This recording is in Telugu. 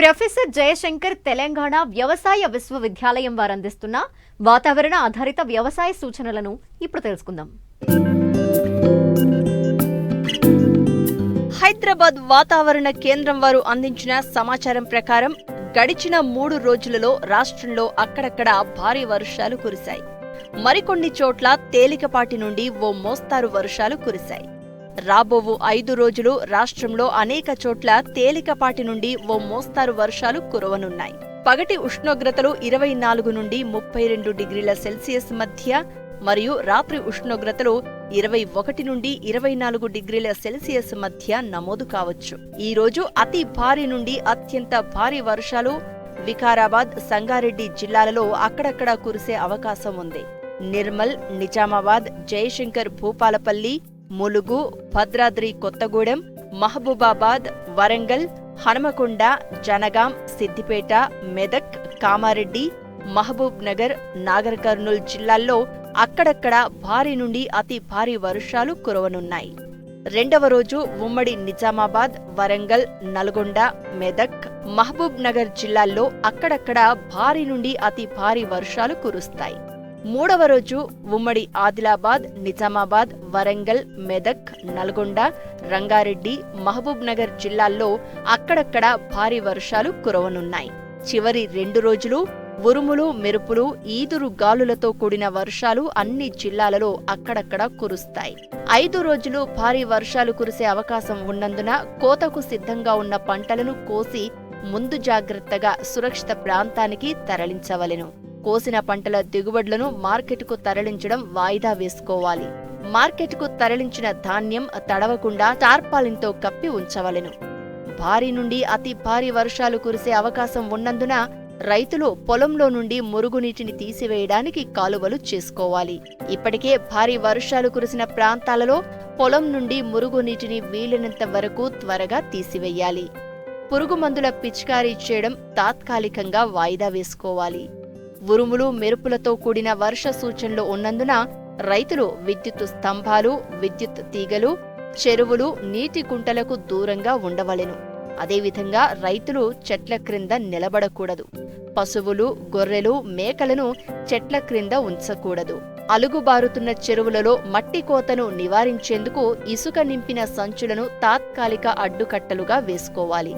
ప్రొఫెసర్ జయశంకర్ తెలంగాణ వ్యవసాయ విశ్వవిద్యాలయం వారు అందిస్తున్న వాతావరణ ఆధారిత వ్యవసాయ సూచనలను ఇప్పుడు తెలుసుకుందాం. హైదరాబాద్ వాతావరణ కేంద్రం వారు అందించిన సమాచారం ప్రకారం గడిచిన 3 రోజులలో రాష్ట్రంలో అక్కడక్కడ భారీ వర్షాలు కురిశాయి. మరికొన్ని చోట్ల తేలికపాటి నుండి ఓ మోస్తారు వర్షాలు కురిశాయి. రాబోవు 5 రోజులు రాష్ట్రంలో అనేక చోట్ల తేలికపాటి నుండి ఓ మోస్తారు వర్షాలు కురవనున్నాయి. పగటి ఉష్ణోగ్రతలు 24 నుండి 32 డిగ్రీల సెల్సియస్ మధ్య మరియు రాత్రి ఉష్ణోగ్రతలు 21 నుండి 24 డిగ్రీల సెల్సియస్ మధ్య నమోదు కావచ్చు. ఈ రోజు అతి భారీ నుండి అత్యంత భారీ వర్షాలు వికారాబాద్, సంగారెడ్డి జిల్లాలలో అక్కడక్కడా కురిసే అవకాశం ఉంది. నిర్మల్, నిజామాబాద్, జయశంకర్ భూపాలపల్లి, ములుగు, భద్రాద్రి కొత్తగూడెం, మహబూబాబాద్, వరంగల్, హనుమకొండ, జనగాం, సిద్దిపేట, మెదక్, కామారెడ్డి, మహబూబ్ నగర్, నాగర్ కర్నూల్ జిల్లాల్లో అక్కడక్కడ భారీ నుండి అతి భారీ వర్షాలు కురవనున్నాయి. రెండవ రోజు ఉమ్మడి నిజామాబాద్, వరంగల్, నల్గొండ, మెదక్, మహబూబ్ నగర్ జిల్లాల్లో అక్కడక్కడ భారీ నుండి అతి భారీ వర్షాలు కురుస్తాయి. మూడవ రోజు ఉమ్మడి ఆదిలాబాద్, నిజామాబాద్, వరంగల్, మెదక్, నల్గొండ, రంగారెడ్డి, మహబూబ్ నగర్ జిల్లాల్లో అక్కడక్కడ భారీ వర్షాలు కురవనున్నాయి. చివరి 2 రోజులు ఉరుములు, మెరుపులు, ఈదురు గాలులతో కూడిన వర్షాలు అన్ని జిల్లాలలో అక్కడక్కడ కురుస్తాయి. 5 రోజులు భారీ వర్షాలు కురిసే అవకాశం ఉన్నందున కోతకు సిద్ధంగా ఉన్న పంటలను కోసి ముందు జాగ్రత్తగా సురక్షిత ప్రాంతానికి తరలించవలెను. కోసిన పంటల దిగుబడులను మార్కెట్కు తరలించడం వాయిదా వేసుకోవాలి. మార్కెట్కు తరలించిన ధాన్యం తడవకుండా టార్పాలిన్తో కప్పి ఉంచవలెను. భారీ నుండి అతి భారీ వర్షాలు కురిసే అవకాశం ఉన్నందున రైతులు పొలంలో నుండి మురుగునీటిని తీసివేయడానికి కాలువలు చేసుకోవాలి. ఇప్పటికే భారీ వర్షాలు కురిసిన ప్రాంతాలలో పొలం నుండి మురుగునీటిని వీలైనంత వరకు త్వరగా తీసివేయాలి. పురుగుమందుల పిచికారీ చేయడం తాత్కాలికంగా వాయిదా వేసుకోవాలి. ఉరుములు, మెరుపులతో కూడిన వర్ష సూచనలు ఉన్నందున రైతులు విద్యుత్ స్తంభాలు, విద్యుత్ తీగలు, చెరువులు, నీటి కుంటలకు దూరంగా ఉండవలెను. అదేవిధంగా రైతులు చెట్ల క్రింద నిలబడకూడదు. పశువులు, గొర్రెలు, మేకలను చెట్ల క్రింద ఉంచకూడదు. అలుగుబారుతున్న చెరువులలో మట్టి కోతను నివారించేందుకు ఇసుక నింపిన సంచులను తాత్కాలిక అడ్డుకట్టలుగా వేసుకోవాలి.